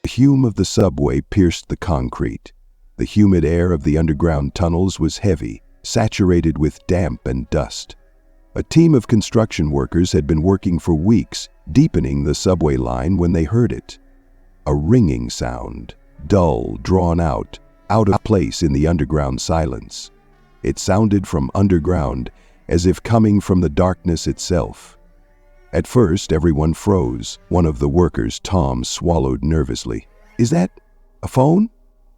The fume of the subway pierced the concrete. The humid air of the underground tunnels was heavy, saturated with damp and dust. A team of construction workers had been working for weeks, deepening the subway line when they heard it. A ringing sound, dull, drawn out of place in the underground silence. It sounded from underground, as if coming from the darkness itself. At first, everyone froze. One of the workers, Tom, swallowed nervously. "Is that a phone?"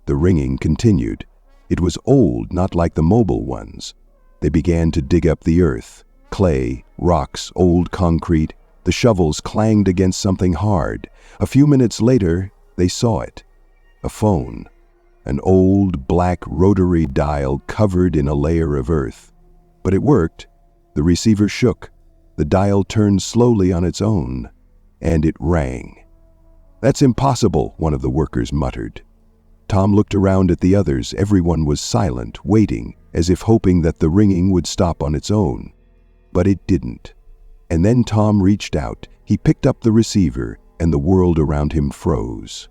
The ringing continued. It was old, not like the mobile ones. They began to dig up the earth. Clay, rocks, old concrete. The shovels clanged against something hard. A few minutes later, they saw it. A phone. An old, black rotary dial covered in a layer of earth. But it worked. The receiver shook. The dial turned slowly on its own, and it rang. "That's impossible," one of the workers muttered. Tom looked around at the others. Everyone was silent, waiting, as if hoping that the ringing would stop on its own. But it didn't. And then Tom reached out. He picked up the receiver, and the world around him froze.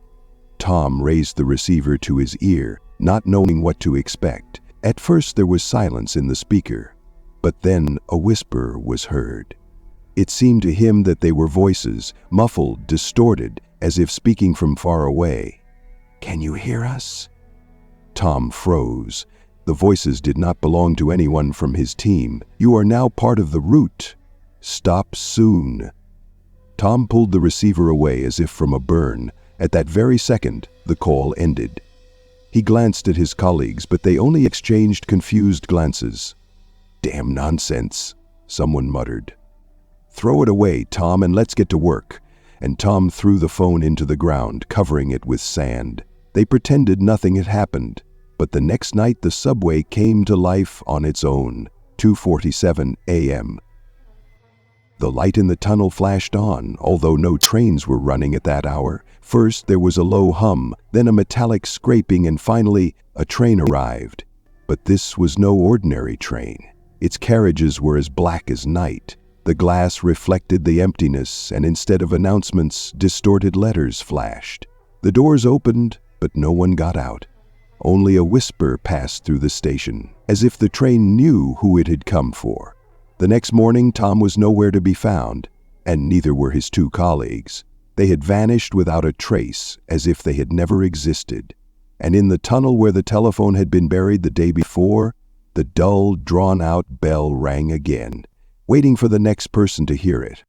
Tom raised the receiver to his ear, not knowing what to expect. At first there was silence in the speaker, but then a whisper was heard. It seemed to him that they were voices, muffled, distorted, as if speaking from far away. "Can you hear us?" Tom froze. The voices did not belong to anyone from his team. "You are now part of the route. Stop soon." Tom pulled the receiver away as if from a burn. At that very second, the call ended. He glanced at his colleagues, but they only exchanged confused glances. "Damn nonsense," someone muttered. "Throw it away, Tom, and let's get to work." And Tom threw the phone into the ground, covering it with sand. They pretended nothing had happened. But the next night the subway came to life on its own. 2:47 a.m. The light in the tunnel flashed on, although no trains were running at that hour. First there was a low hum, then a metallic scraping, and finally a train arrived. But this was no ordinary train. Its carriages were as black as night. The glass reflected the emptiness, and instead of announcements, distorted letters flashed. The doors opened, but no one got out. Only a whisper passed through the station, as if the train knew who it had come for. The next morning, Tom was nowhere to be found, and neither were his two colleagues. They had vanished without a trace, as if they had never existed. And in the tunnel where the telephone had been buried the day before, the dull, drawn-out bell rang again, waiting for the next person to hear it.